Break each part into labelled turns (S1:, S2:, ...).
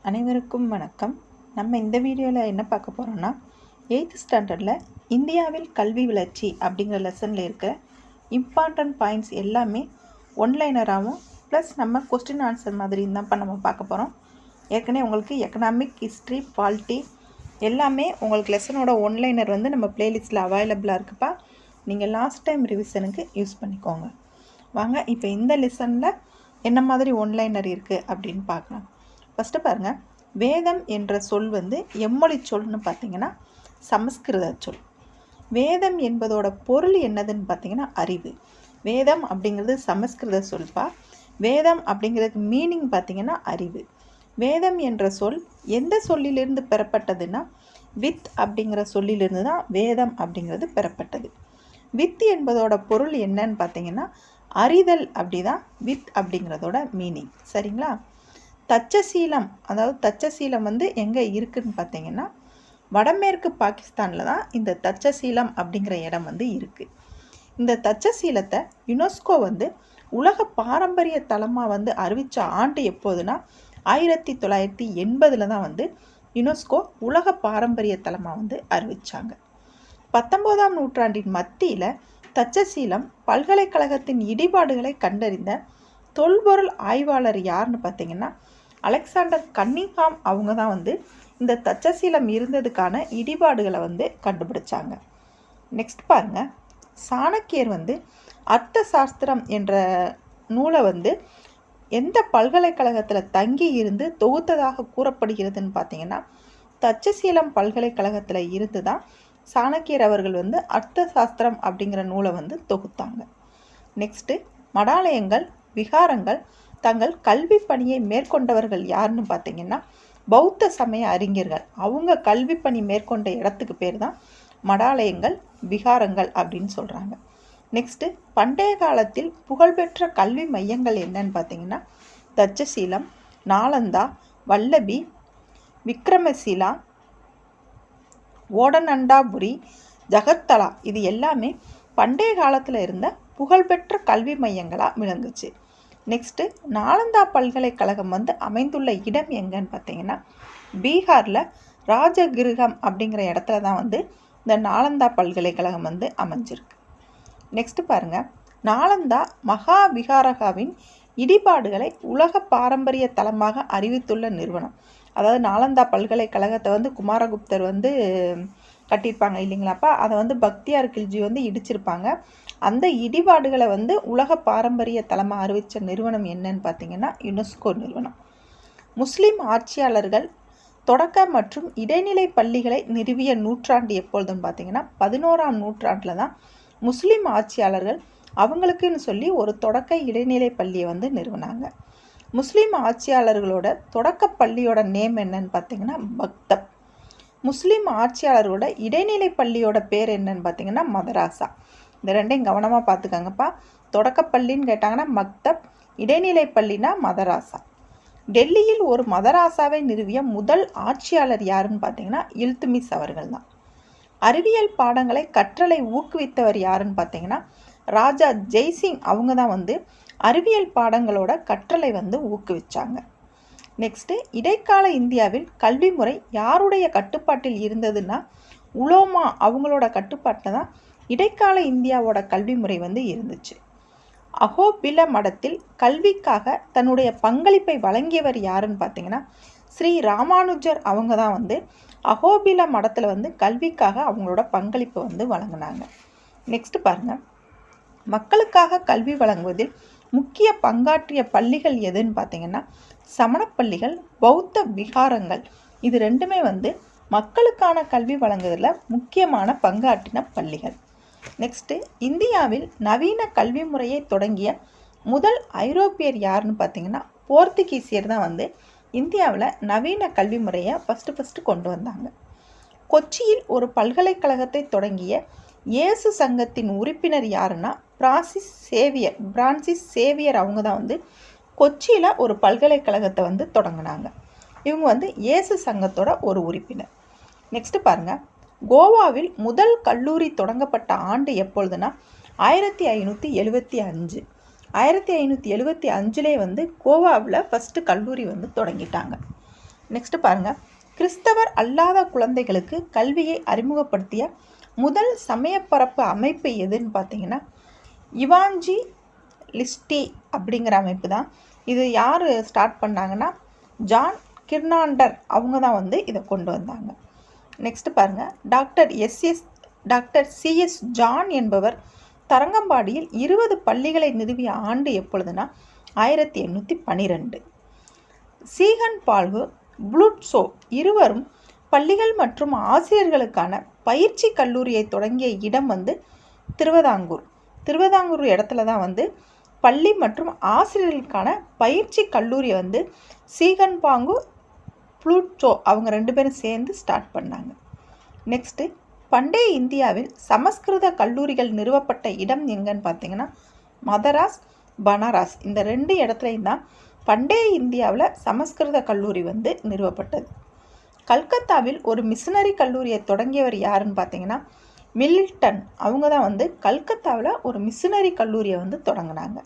S1: அனைவருக்கும் வணக்கம். நம்ம இந்த வீடியோவில் என்ன பார்க்க போகிறோம்னா 8th ஸ்டாண்டர்டில் இந்தியாவில் கல்வி வளர்ச்சி அப்படிங்கிற லெசனில் இருக்க இம்பார்ட்டன்ட் பாயிண்ட்ஸ் எல்லாமே ஒன்லைனராகவும் ப்ளஸ் நம்ம கொஸ்டின் ஆன்சர் மாதிரி தான் நம்ம பார்க்க போகிறோம். ஏற்கனவே உங்களுக்கு எக்கனாமிக், ஹிஸ்ட்ரி, பாலிட்டி எல்லாமே உங்களுக்கு லெசனோட ஒன்லைனர் நம்ம ப்ளேலிஸ்ட்டில் அவைலபிளாக இருக்குப்பா. நீங்கள் லாஸ்ட் டைம் ரிவிஷனுக்கு யூஸ் பண்ணிக்கோங்க. வாங்க இப்போ இந்த லெசனில் என்ன மாதிரி ஒன்லைனர் இருக்குது அப்படின்னு பார்க்கலாம். ஃபஸ்ட்டு பாருங்கள், வேதம் என்ற சொல் எம்மொழி சொல்னு பார்த்தீங்கன்னா சமஸ்கிருத சொல். வேதம் என்பதோட பொருள் என்னதுன்னு பார்த்தீங்கன்னா அறிவு. வேதம் அப்படிங்கிறது சமஸ்கிருத சொல்பா. வேதம் அப்படிங்கிறதுக்கு மீனிங் பார்த்தீங்கன்னா அறிவு. வேதம் என்ற சொல் எந்த சொல்லிலிருந்து பெறப்பட்டதுன்னா வித் அப்படிங்கிற சொல்லிலிருந்து தான் வேதம் அப்படிங்கிறது பெறப்பட்டது. வித் என்பதோட பொருள் என்னன்னு பார்த்தீங்கன்னா அறிதல். அப்படிதான் வித் அப்படிங்கிறதோட மீனிங். சரிங்களா? தட்சசீலம், அதாவது தட்சசீலம் எங்கே இருக்குதுன்னு பார்த்தீங்கன்னா வடமேற்கு பாகிஸ்தானில் தான் இந்த தட்சசீலம் அப்படிங்கிற இடம் இருக்குது. இந்த தட்சசீலத்தை யுனெஸ்கோ உலக பாரம்பரிய தலமாக அறிவித்த ஆண்டு எப்போதுன்னா 1980 தான் யுனெஸ்கோ உலக பாரம்பரிய தலமாக அறிவித்தாங்க. 19ஆம் நூற்றாண்டின் மத்தியில் தட்சசீலம் பல்கலைக்கழகத்தின் இடிபாடுகளை கண்டறிந்த தொல்பொருள் ஆய்வாளர் யாருன்னு பார்த்தீங்கன்னா அலெக்சாண்டர் கன்னிங்ஹாம். அவங்க தான் இந்த தட்சசீலம் இருந்ததுக்கான இடிபாடுகளை கண்டுபிடிச்சாங்க. நெக்ஸ்ட் பாருங்கள், சாணக்கியர் அர்த்த சாஸ்திரம் என்ற நூலை எந்த பல்கலைக்கழகத்தில் தங்கி இருந்து தொகுத்ததாக கூறப்படுகிறதுன்னு பார்த்தீங்கன்னா தட்சசீலம் பல்கலைக்கழகத்தில் இருந்து தான் சாணக்கியர் அவர்கள் அர்த்த சாஸ்திரம் அப்படிங்கிற நூலை தொகுத்தாங்க. நெக்ஸ்ட்டு, மடாலயங்கள், விகாரங்கள் தங்கள் கல்வி பணியை மேற்கொண்டவர்கள் யாருன்னு பார்த்தீங்கன்னா பௌத்த சமய அறிஞர்கள். அவங்க கல்வி பணி மேற்கொண்ட இடத்துக்கு பேர் தான் மடாலயங்கள், விகாரங்கள் அப்படின்னு சொல்கிறாங்க. நெக்ஸ்ட்டு, பண்டைய காலத்தில் புகழ்பெற்ற கல்வி மையங்கள் என்னன்னு பார்த்தீங்கன்னா தட்சசீலம், நாலந்தா, வல்லபி, விக்ரமசீலா, ஓடனண்டாபுரி, ஜகத்தலா இது எல்லாமே பண்டைய காலத்தில் இருந்த புகழ்பெற்ற கல்வி மையங்களாக விளங்குச்சு. நெக்ஸ்ட்டு, நாலந்தா பல்கலைக்கழகம் அமைந்துள்ள இடம் எங்கன்னு பார்த்தீங்கன்னா பீகாரில் ராஜகிருகம் அப்படிங்கிற இடத்துல தான் இந்த நாலந்தா பல்கலைக்கழகம் அமைஞ்சிருக்கு. நெக்ஸ்ட்டு பாருங்கள், நாலந்தா மகா விகாரகாவின் இடிபாடுகளை உலக பாரம்பரிய தலமாக அறிவித்துள்ள நிறுவனம். அதாவது நாலந்தா பல்கலைக்கழகத்தை குமாரகுப்தர் கட்டியிருப்பாங்க இல்லைங்களாப்பா. அதை பக்தியார் கில்ஜி இடிச்சிருப்பாங்க. அந்த இடிபாடுகளை உலக பாரம்பரிய தலமாக அறிவித்த நிறுவனம் என்னன்னு பார்த்தீங்கன்னா யுனெஸ்கோ நிறுவனம். முஸ்லீம் ஆட்சியாளர்கள் தொடக்க மற்றும் இடைநிலை பள்ளிகளை நிறுவிய நூற்றாண்டு எப்பொழுதுன்னு பார்த்தீங்கன்னா 11ஆம் நூற்றாண்டில் தான் முஸ்லீம் ஆட்சியாளர்கள் அவங்களுக்குன்னு சொல்லி ஒரு தொடக்க இடைநிலை பள்ளியை நிறுவனாங்க. முஸ்லீம் ஆட்சியாளர்களோட தொடக்க பள்ளியோட நேம் என்னன்னு பார்த்தீங்கன்னா மக்தப். முஸ்லீம் ஆட்சியாளர்களோட இடைநிலை பள்ளியோட பேர் என்னன்னு பார்த்தீங்கன்னா மதராசா. இந்த ரெண்டையும் கவனமாக பார்த்துக்கங்கப்பா. தொடக்கப்பள்ளின்னு கேட்டாங்கன்னா மக்தப், இடைநிலை பள்ளினா மதராசா. டெல்லியில் ஒரு மதராசாவை நிறுவிய முதல் ஆட்சியாளர் யாருன்னு பார்த்தீங்கன்னா இல்துமிஸ் அவர்கள் தான். அறிவியல் பாடங்களை கற்றலை ஊக்குவித்தவர் யாருன்னு பார்த்தீங்கன்னா ராஜா ஜெய்சிங். அவங்க தான் அறிவியல் பாடங்களோட கற்றலை ஊக்குவிச்சாங்க. நெக்ஸ்ட்டு, இடைக்கால இந்தியாவில் கல்வி முறை யாருடைய கட்டுப்பாட்டில் இருந்ததுன்னா உலோமா அவங்களோட கட்டுப்பாட்டில் தான் இடைக்கால இந்தியாவோட கல்வி முறை இருந்துச்சு. அகோபில மடத்தில் கல்விக்காக தன்னுடைய பங்களிப்பை வழங்கியவர் யாருன்னு பார்த்தீங்கன்னா ஸ்ரீ ராமானுஜர். அவங்க தான் அகோபில மடத்தில் கல்விக்காக அவங்களோட பங்களிப்பை வழங்கினாங்க. நெக்ஸ்ட் பாருங்கள், மக்களுக்காக கல்வி வழங்குவதில் முக்கிய பங்காற்றிய பள்ளிகள் எதுன்னு பார்த்தீங்கன்னா சமணப்பள்ளிகள், பௌத்த விகாரங்கள். இது ரெண்டுமே மக்களுக்கான கல்வி வழங்குவதில் முக்கியமான பங்காற்றின பள்ளிகள். நெக்ஸ்ட்டு, இந்தியாவில் நவீன கல்வி முறையை தொடங்கிய முதல் ஐரோப்பியர் யாருன்னு பார்த்தீங்கன்னா போர்த்துகீசியர் தான் இந்தியாவில் நவீன கல்வி முறையை ஃபஸ்ட்டு கொண்டு வந்தாங்க. கொச்சியில் ஒரு பல்கலைக்கழகத்தை தொடங்கிய இயேசு சங்கத்தின் உறுப்பினர் யாருன்னா பிரான்சிஸ் சேவியர். அவங்க தான் கொச்சியில் ஒரு பல்கலைக்கழகத்தை தொடங்கினாங்க. இவங்க இயேசு சங்கத்தோட ஒரு உறுப்பினர். நெக்ஸ்ட்டு பாருங்கள், கோவாவில் முதல் கல்லூரி தொடங்கப்பட்ட ஆண்டு எப்பொழுதுனா 1575. 1575 கோவாவில் ஃபஸ்ட்டு கல்லூரி தொடங்கிட்டாங்க. நெக்ஸ்ட் பாருங்கள், கிறிஸ்தவர் அல்லாத குழந்தைகளுக்கு கல்வியை அறிமுகப்படுத்திய முதல் சமயப்பரப்பு அமைப்பு எதுன்னு பார்த்தீங்கன்னா இவாஞ்சி லிஸ்டி அப்படிங்கிற அமைப்பு தான். இது யார் ஸ்டார்ட் பண்ணாங்கன்னா ஜான் கிர்னாண்டர் அவங்க தான் வந்து இதை கொண்டு வந்தாங்க. நெக்ஸ்ட் பாருங்கள், டாக்டர் சிஎஸ் ஜான் என்பவர் தரங்கம்பாடியில் 20 பள்ளிகளை நிறுவிய ஆண்டு எப்பொழுதுனா 1812. சீகன் பால்கு, புளுட்சோ இருவரும் பள்ளிகள் மற்றும் ஆசிரியர்களுக்கான பயிற்சி கல்லூரியை தொடங்கிய இடம் வந்து திருவிதாங்கூர் இடத்துல தான் வந்து பள்ளி மற்றும் ஆசிரியர்களுக்கான பயிற்சி கல்லூரியை வந்து சீகன் பாங்கு, புளுட்சோ அவங்க 2 பேரும் சேர்ந்து ஸ்டார்ட் பண்ணாங்க. நெக்ஸ்ட்டு, பண்டைய இந்தியாவில் சமஸ்கிருத கல்லூரிகள் நிறுவப்பட்ட இடம் எங்கன்னு பார்த்தீங்கன்னா மதராஸ், பனாரஸ் இந்த 2 இடத்துலையும் தான் பண்டைய இந்தியாவில் சமஸ்கிருத கல்லூரி வந்து நிறுவப்பட்டது. கல்கத்தாவில் ஒரு மிஷனரி கல்லூரியை தொடங்கியவர் யாருன்னு பார்த்தீங்கன்னா மில்டன். அவங்க தான் வந்து கல்கத்தாவில் ஒரு மிஷனரி கல்லூரியை வந்து தொடங்கினாங்க.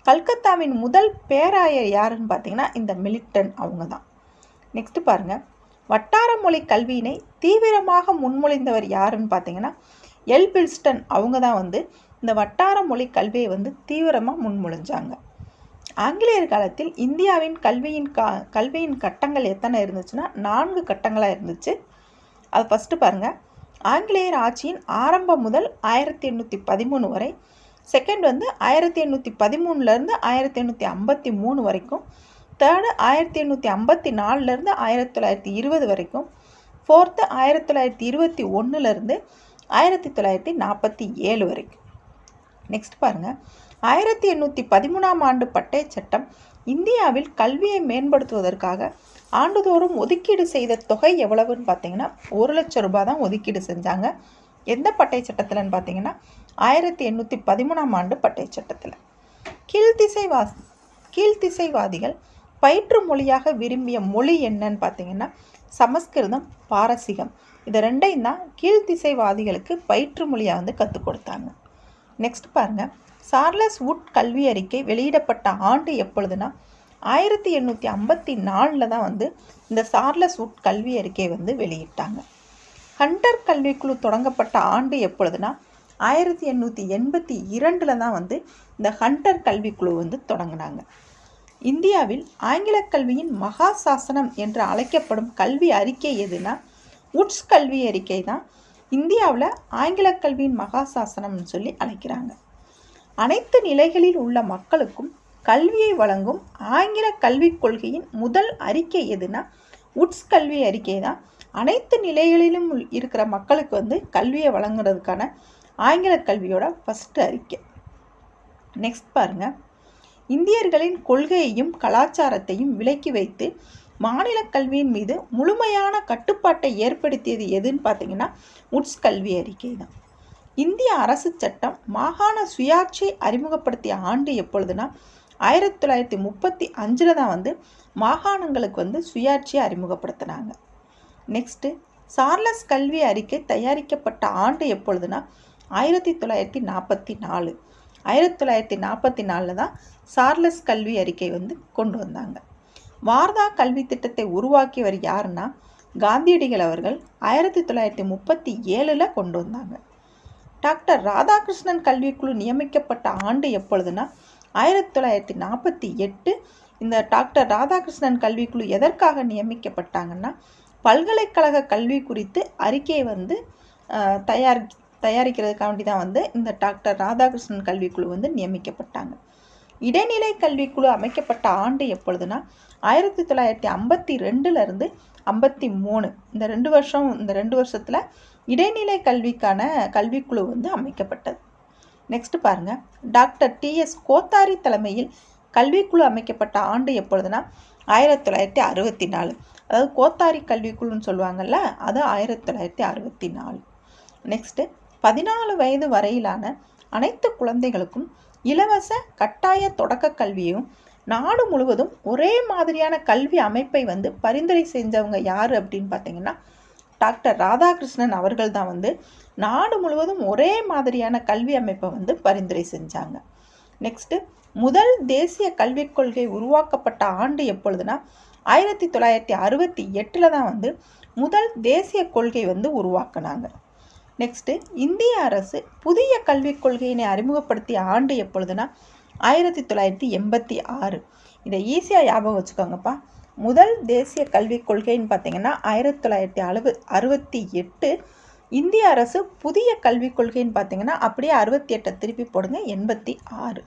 S1: கல்கத்தாவின் முதல் பேராயர் யாருன்னு பார்த்தீங்கன்னா இந்த மில்டன் அவங்க தான். நெக்ஸ்ட் பாருங்கள், வட்டார மொழி கல்வியினை தீவிரமாக முன்மொழிந்தவர் யாருன்னு பார்த்தீங்கன்னா எல்பில்ஸ்டன். அவங்க தான் வந்து இந்த வட்டார மொழி கல்வியை வந்து தீவிரமாக முன்மொழிஞ்சாங்க. ஆங்கிலேயர் காலத்தில் இந்தியாவின் கல்வியின் கட்டங்கள் எத்தனை இருந்துச்சுன்னா 4 கட்டங்களாக இருந்துச்சு. அது ஃபஸ்ட்டு பாருங்கள், ஆங்கிலேயர் ஆட்சியின் ஆரம்பம் முதல் 1813 வரை. செகண்ட் வந்து 1813 1853 வரைக்கும். தேர்டு 1854 1920 வரைக்கும். ஃபோர்த்து 1921 1947 வரைக்கும். நெக்ஸ்ட் பாருங்கள், 1813 ஆண்டு பட்டய சட்டம் இந்தியாவில் கல்வியை மேம்படுத்துவதற்காக ஆண்டுதோறும் ஒதுக்கீடு செய்த தொகை எவ்வளவுன்னு பார்த்தீங்கன்னா 1 லட்சம் ரூபாய் தான் ஒதுக்கீடு செஞ்சாங்க. எந்த பட்டய சட்டத்தில்னு பார்த்தீங்கன்னா 1813 ஆண்டு பட்டய சட்டத்தில். கீழ்த்திசைவாதிகள் பயிற்று மொழியாக விரும்பிய மொழி என்னன்னு பார்த்தீங்கன்னா சமஸ்கிருதம், பாரசீகம் இது 2ஐயும் தான் கீழ்த்திசைவாதிகளுக்கு பயிற்று மொழியாக வந்து கற்றுக் கொடுத்தாங்க. நெக்ஸ்ட் பாருங்கள், சார்லஸ் வுட் கல்வி அறிக்கை வெளியிடப்பட்ட ஆண்டு எப்பொழுதுனா 1854 தான் வந்து இந்த சார்லஸ் வுட் கல்வி அறிக்கையை வந்து வெளியிட்டாங்க. ஹண்டர் கல்விக்குழு தொடங்கப்பட்ட ஆண்டு எப்பொழுதுனா 1882 தான் வந்து இந்த ஹண்டர் கல்விக்குழு வந்து தொடங்கினாங்க. இந்தியாவில் ஆங்கில கல்வியின் மகா சாசனம் என்று அழைக்கப்படும் கல்வி அறிக்கை எதுனா வுட்ஸ் கல்வி அறிக்கை தான் இந்தியாவில் ஆங்கில கல்வியின் மகா சாசனம்னு சொல்லி அழைக்கிறாங்க. அனைத்து நிலைகளில் உள்ள மக்களுக்கும் கல்வியை வழங்கும் ஆங்கில கல்விக் கொள்கையின் முதல் அறிக்கை எதுனா வுட்ஸ் கல்வி அறிக்கை தான். அனைத்து நிலைகளிலும் இருக்கிற மக்களுக்கு வந்து கல்வியை வழங்குறதுக்கான ஆங்கில கல்வியோட ஃபஸ்ட்டு அறிக்கை. நெக்ஸ்ட் பாருங்கள், இந்தியர்களின் கொள்கையையும் கலாச்சாரத்தையும் விலக்கி வைத்து மாநில கல்வியின் மீது முழுமையான கட்டுப்பாட்டை ஏற்படுத்தியது எதுன்னு பார்த்தீங்கன்னா வுட்ஸ் கல்வி அறிக்கை தான். இந்திய அரசு சட்டம் மாகாண சுயாட்சி அறிமுகப்படுத்திய ஆண்டு எப்பொழுதுனா 1935 தான் வந்து மாகாணங்களுக்கு வந்து சுயாட்சியை அறிமுகப்படுத்தினாங்க. நெக்ஸ்ட்டு, சார்லஸ் கல்வி அறிக்கை தயாரிக்கப்பட்ட ஆண்டு எப்பொழுதுனா 1944. 1944 தான் சார்லஸ் கல்வி அறிக்கை வந்து கொண்டு வந்தாங்க. வார்தா கல்வி திட்டத்தை உருவாக்கியவர் யாருன்னா காந்தியடிகள் அவர்கள் 1937 கொண்டு வந்தாங்க. டாக்டர் ராதாகிருஷ்ணன் கல்விக்குழு நியமிக்கப்பட்ட ஆண்டு எப்பொழுதுனா 1948. இந்த டாக்டர் ராதாகிருஷ்ணன் கல்விக்குழு எதற்காக நியமிக்கப்பட்டாங்கன்னா பல்கலைக்கழக கல்வி குறித்து அறிக்கையை வந்து தயாரிக்கிறதுக்காண்டி தான் வந்து இந்த டாக்டர் ராதாகிருஷ்ணன் கல்விக்குழு வந்து நியமிக்கப்பட்டாங்க. இடைநிலை கல்விக்குழு அமைக்கப்பட்ட ஆண்டு எப்பொழுதுனா 1952 53. இந்த 2 வருஷத்தில் இடைநிலை கல்விக்கான கல்விக்குழு வந்து அமைக்கப்பட்டது. நெக்ஸ்ட் பாருங்கள், டாக்டர் டிஎஸ் கோத்தாரி தலைமையில் கல்விக்குழு அமைக்கப்பட்ட ஆண்டு எப்பொழுதுனா 1964. அதாவது கோத்தாரி கல்விக்குழுன்னு சொல்லுவாங்கள்ல, அது 1964. நெக்ஸ்ட்டு, 14 வயது வரையிலான அனைத்து குழந்தைகளுக்கும் இலவச கட்டாய தொடக்க கல்வியும் நாடு முழுவதும் ஒரே மாதிரியான கல்வி அமைப்பை வந்து பரிந்துரை செஞ்சவங்க யார் அப்படின்னு பார்த்தீங்கன்னா டாக்டர் ராதாகிருஷ்ணன் அவர்கள் தான் வந்து நாடு முழுவதும் ஒரே மாதிரியான கல்வி அமைப்பை வந்து பரிந்துரை செஞ்சாங்க. நெக்ஸ்ட்டு, முதல் தேசிய கல்விக் கொள்கை உருவாக்கப்பட்ட ஆண்டு எப்பொழுதுனா 1968 தான் வந்து முதல் தேசிய கொள்கை வந்து உருவாக்குனாங்க. நெக்ஸ்ட்டு இந்திய அரசு புதிய கல்விக் கொள்கையினை அறிமுகப்படுத்திய ஆண்டு எப்பொழுதுனா 1986. இதை ஈஸியாக ஞாபகம் வச்சுக்கோங்கப்பா. முதல் தேசிய கல்விக் கொள்கைன்னு பார்த்தீங்கன்னா 1968. இந்திய அரசு புதிய கல்விக் கொள்கைன்னு பார்த்தீங்கன்னா அப்படியே 68 திருப்பி போடுங்க, 86.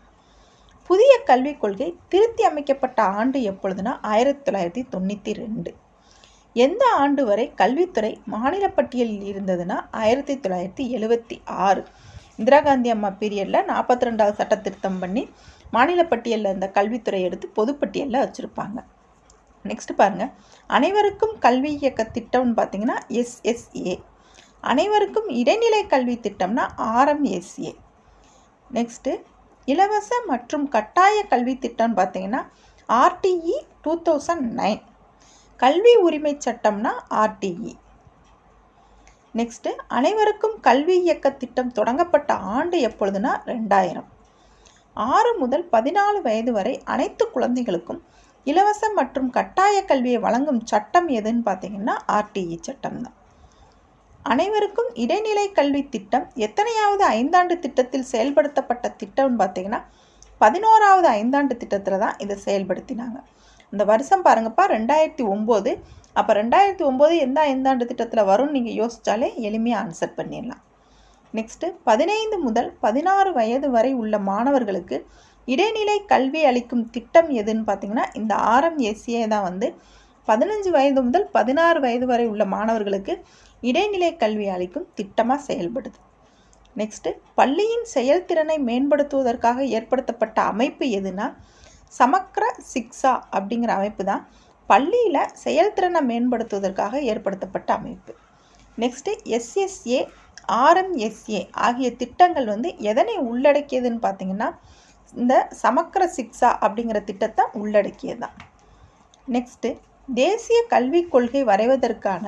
S1: புதிய கல்விக் கொள்கை திருத்தி அமைக்கப்பட்ட ஆண்டு எப்பொழுதுனா 1992. எந்த ஆண்டு வரை கல்வித்துறை மாநில பட்டியலில் இருந்ததுன்னா 1976. இந்திரா காந்தி அம்மா பீரியடில் 42வது சட்ட திருத்தம் பண்ணி மாநில பட்டியலில் இருந்த கல்வித்துறை எடுத்து பொதுப்பட்டியலில் வச்சுருப்பாங்க. நெக்ஸ்ட் பாருங்கள், அனைவருக்கும் கல்வி இயக்க திட்டம்னு பார்த்தீங்கன்னா SSA. அனைவருக்கும் இடைநிலை கல்வி திட்டம்னா RMSA. நெக்ஸ்ட்டு இலவச மற்றும் கட்டாய கல்வி திட்டம்னு பார்த்தீங்கன்னா RTE 2009. கல்வி உரிமை சட்டம்னா RTE. நெக்ஸ்ட்டு அனைவருக்கும் கல்வி இயக்க திட்டம் தொடங்கப்பட்ட ஆண்டு எப்பொழுதுனா 2000. 6 முதல் 14 வயது வரை அனைத்து குழந்தைகளுக்கும் இலவச மற்றும் கட்டாய கல்வியை வழங்கும் சட்டம் எதுன்னு பார்த்தீங்கன்னா RTE சட்டம் தான். அனைவருக்கும் இடைநிலை கல்வி திட்டம் எத்தனையாவது ஐந்தாண்டு திட்டத்தில் செயல்படுத்தப்பட்ட திட்டம்னு பார்த்தீங்கன்னா 11வது ஐந்தாண்டு திட்டத்தில் தான் இதை செயல்படுத்தினாங்க. இந்த வருஷம் பாருங்கப்பா 2009. அப்போ 2009 எந்த ஐந்தாண்டு திட்டத்தில் வரும்னு நீங்கள் யோசித்தாலே எளிமையாக ஆன்சர் பண்ணிடலாம். நெக்ஸ்ட்டு 15 முதல் 16 வயது வரை உள்ள மாணவர்களுக்கு இடைநிலை கல்வி அளிக்கும் திட்டம் எதுன்னு பார்த்தீங்கன்னா இந்த RMSA தான் வந்து 15 வயது முதல் 16 வயது வரை உள்ள மாணவர்களுக்கு இடைநிலை கல்வி அளிக்கும் திட்டமாக செயல்படுது. நெக்ஸ்ட்டு பள்ளியின் செயல்திறனை மேம்படுத்துவதற்காக ஏற்படுத்தப்பட்ட அமைப்பு எதுனா சமக்ர சிக்ஷா அப்படிங்கிற அமைப்பு தான் பள்ளியில் செயல்திறனை மேம்படுத்துவதற்காக ஏற்படுத்தப்பட்ட அமைப்பு. நெக்ஸ்ட்டு SSA, RMSA ஆகிய திட்டங்கள் வந்து எதனை உள்ளடக்கியதுன்னு பார்த்தீங்கன்னா இந்த சமக்ர சிக்ஷா அப்படிங்கிற திட்டத்தை உள்ளடக்கியது தான். நெக்ஸ்ட்டு தேசிய கல்விக் கொள்கை வரைவதற்கான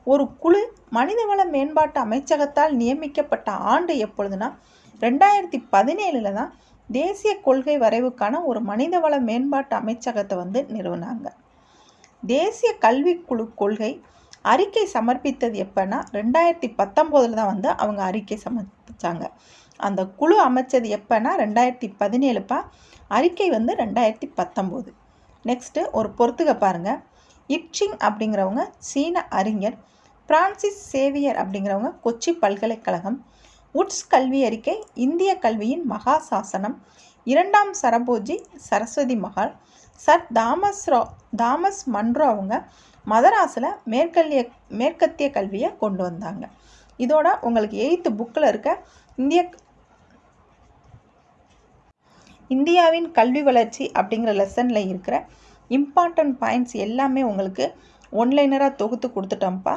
S1: ஒரு குழு மனிதவள மேம்பாட்டு அமைச்சகத்தால் நியமிக்கப்பட்ட ஆண்டு எப்பொழுதுனா 2017 தான் தேசிய கொள்கை வரைவுக்கான ஒரு மனிதவள மேம்பாட்டு அமைச்சகத்தை வந்து நிறுவனாங்க. தேசிய கல்விக்குழு கொள்கை அறிக்கை சமர்ப்பித்தது எப்போனா 2019 தான் வந்து அவங்க அறிக்கை சமர்ப்பித்தாங்க. அந்த குழு அமைச்சது எப்போனா 2017. அறிக்கை வந்து 2019. நெக்ஸ்ட்டு ஒரு பொறுத்துக்க பாருங்கள். இட்சிங் அப்படிங்கிறவங்க சீன அறிஞர், பிரான்சிஸ் சேவியர் அப்படிங்கிறவங்க கொச்சி பல்கலைக்கழகம், உட்ஸ் கல்வி அறிக்கை இந்திய கல்வியின் மகா சாசனம், 2ஆம் Serfoji Saraswati Mahal, sir Thomas Munro அவங்க மதராஸில் மேற்கத்திய கல்வியை கொண்டு வந்தாங்க. இதோட உங்களுக்கு 8th புக்கில் இருக்க இந்தியாவின் கல்வி வளர்ச்சி அப்படிங்கிற லெசனில் இருக்கிற இம்பார்ட்டன்ட் பாயிண்ட்ஸ் எல்லாமே உங்களுக்கு ஒன்லைனராக தொகுத்து கொடுத்துட்டோம்ப்பா.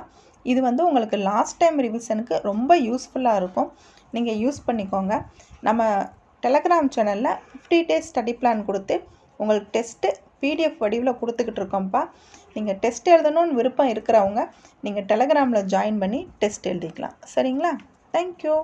S1: இது வந்து உங்களுக்கு லாஸ்ட் டைம் ரிவிஷனுக்கு ரொம்ப யூஸ்ஃபுல்லாக இருக்கும். நீங்கள் யூஸ் பண்ணிக்கோங்க. நம்ம டெலகிராம் சேனலில் 50 days ஸ்டடி பிளான் கொடுத்து உங்களுக்கு டெஸ்ட்டு PDF வடிவில் கொடுத்துக்கிட்டு இருக்கோம்ப்பா. நீங்கள் டெஸ்ட் எழுதணும்னு விருப்பம் இருக்கிறவங்க நீங்கள் டெலகிராமில் ஜாயின் பண்ணி டெஸ்ட் எழுதிக்கலாம். சரிங்களா? தேங்க்யூ.